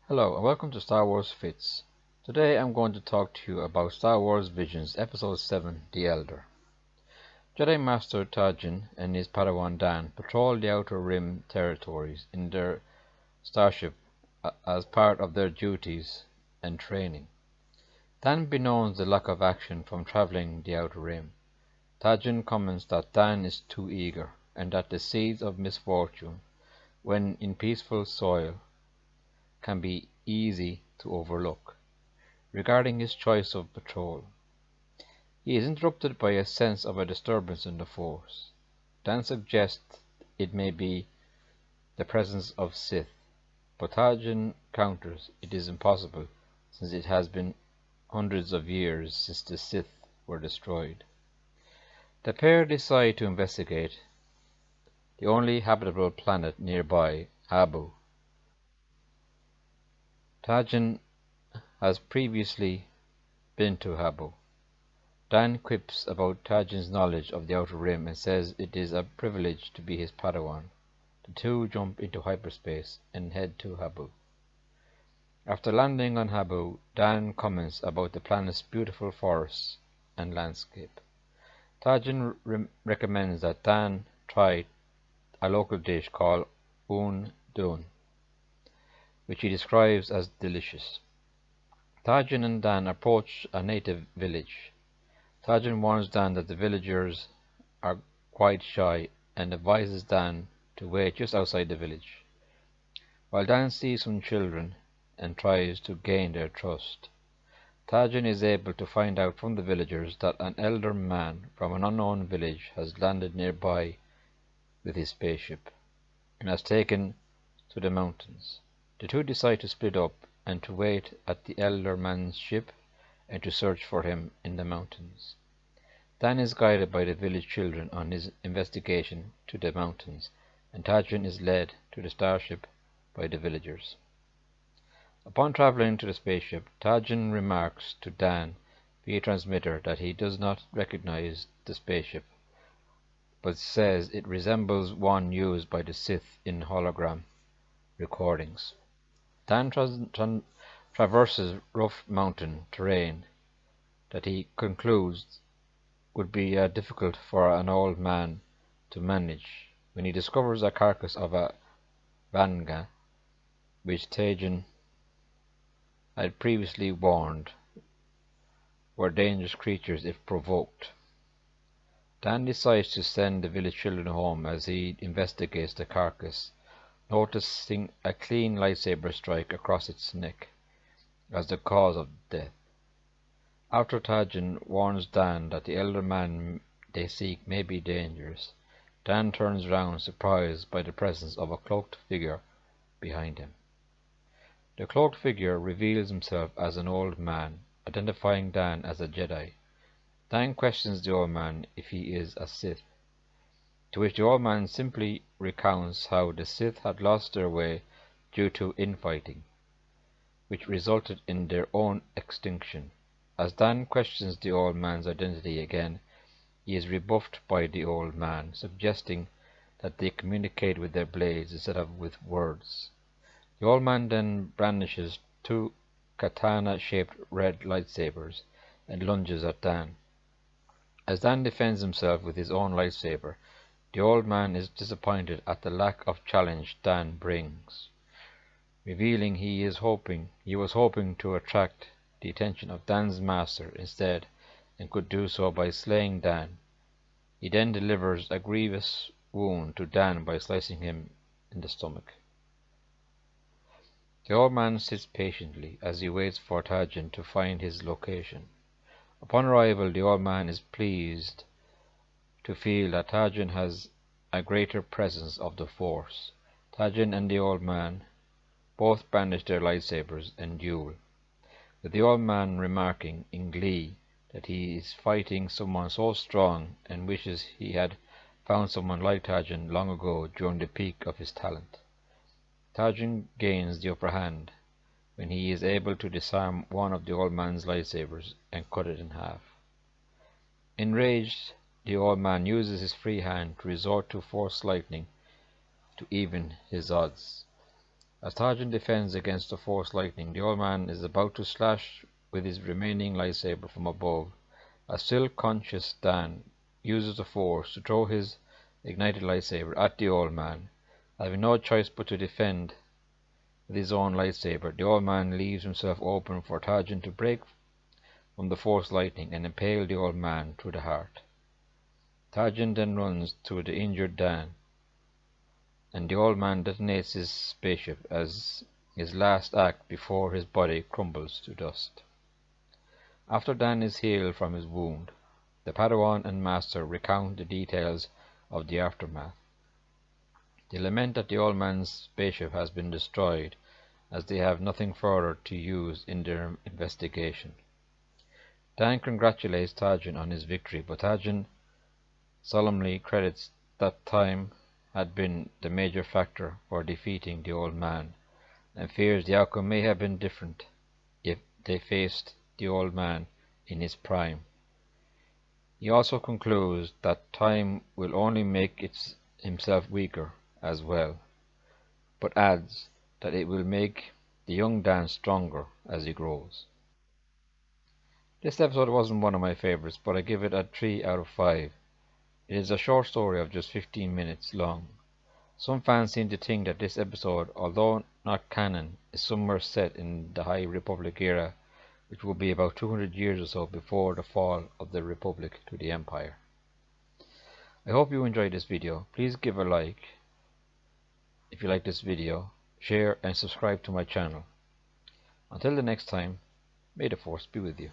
Hello and welcome to Star Wars Fits. Today I'm going to talk to you about Star Wars Visions Episode 7 The Elder. Jedi Master Tajin and his Padawan Dan patrol the Outer Rim territories in their starship as part of their duties and training. Dan bemoans the lack of action from traveling the Outer Rim. Tajin comments that Dan is too eager and that the seeds of misfortune, when in peaceful soil, can be easy to overlook. Regarding his choice of patrol, he is interrupted by a sense of a disturbance in the Force. Dan suggests it may be the presence of Sith, but Tajin counters it is impossible since it has been hundreds of years since the Sith were destroyed. The pair decide to investigate the only habitable planet nearby, Abu. Tajin has previously been to Abu. Dan quips about Tajin's knowledge of the Outer Rim and says it is a privilege to be his Padawan. The two jump into hyperspace and head to Abu. After landing on Abu, Dan comments about the planet's beautiful forests and landscape. Tajin recommends that Dan try a local dish called Un Dun, which he describes as delicious. Tajin and Dan approach a native village. Tajin warns Dan that the villagers are quite shy and advises Dan to wait just outside the village. While Dan sees some children and tries to gain their trust, Tajin is able to find out from the villagers that an elder man from an unknown village has landed nearby with his spaceship and has taken to the mountains. The two decide to split up and to wait at the elder man's ship and to search for him in the mountains. Dan is guided by the village children on his investigation to the mountains, and Tajin is led to the starship by the villagers. Upon traveling to the spaceship, Tajin remarks to Dan via transmitter that he does not recognize the spaceship, but says it resembles one used by the Sith in hologram recordings. Dan traverses rough mountain terrain that he concludes would be difficult for an old man to manage when he discovers a carcass of a Vanga, which Tajin had previously warned were dangerous creatures if provoked. Dan decides to send the village children home as he investigates the carcass, noticing a clean lightsaber strike across its neck as the cause of death. After Tajin warns Dan that the elder man they seek may be dangerous, Dan turns round surprised by the presence of a cloaked figure behind him. The cloaked figure reveals himself as an old man, identifying Dan as a Jedi. Dan questions the old man if he is a Sith, to which the old man simply recounts how the Sith had lost their way due to infighting, which resulted in their own extinction. As Dan questions the old man's identity again, he is rebuffed by the old man, suggesting that they communicate with their blades instead of with words. The old man then brandishes two katana-shaped red lightsabers and lunges at Dan. As Dan defends himself with his own lightsaber, the old man is disappointed at the lack of challenge Dan brings, revealing he was hoping to attract the attention of Dan's master instead, and could do so by slaying Dan. He then delivers a grievous wound to Dan by slicing him in the stomach. The old man sits patiently as he waits for Tajin to find his location. Upon arrival, the old man is pleased to feel that Tajin has a greater presence of the Force. Tajin and the old man both brandish their lightsabers and duel, with the old man remarking in glee that he is fighting someone so strong and wishes he had found someone like Tajin long ago during the peak of his talent. Tajin gains the upper hand when he is able to disarm one of the old man's lightsabers and cut it in half. Enraged, the old man uses his free hand to resort to Force lightning to even his odds. As Tajin defends against the Force lightning, the Old Man is about to slash with his remaining lightsaber from above. A still conscious Dan uses the Force to throw his ignited lightsaber at the Old Man. Having no choice but to defend with his own lightsaber, the Old Man leaves himself open for Tajin to break from the Force lightning and impale the Old Man through the heart. Tajin then runs to the injured Dan, and the Old Man detonates his spaceship as his last act before his body crumbles to dust. After Dan is healed from his wound, the Padawan and Master recount the details of the aftermath. They lament that the Old Man's spaceship has been destroyed, as they have nothing further to use in their investigation. Dan congratulates Tajin on his victory, but Tajin solemnly credits that time had been the major factor for defeating the Old Man, and fears the outcome may have been different if they faced the Old Man in his prime. He also concludes that time will only make himself weaker as well, but adds that it will make the young Dan stronger as he grows. This episode wasn't one of my favorites, but I give it a 3 out of 5. It is a short story of just 15 minutes long. Some fans seem to think that this episode, although not canon, is somewhere set in the High Republic era, which will be about 200 years or so before the fall of the Republic to the Empire. I hope you enjoyed this video. Please give a like if you like this video, share and subscribe to my channel. Until the next time, may the Force be with you.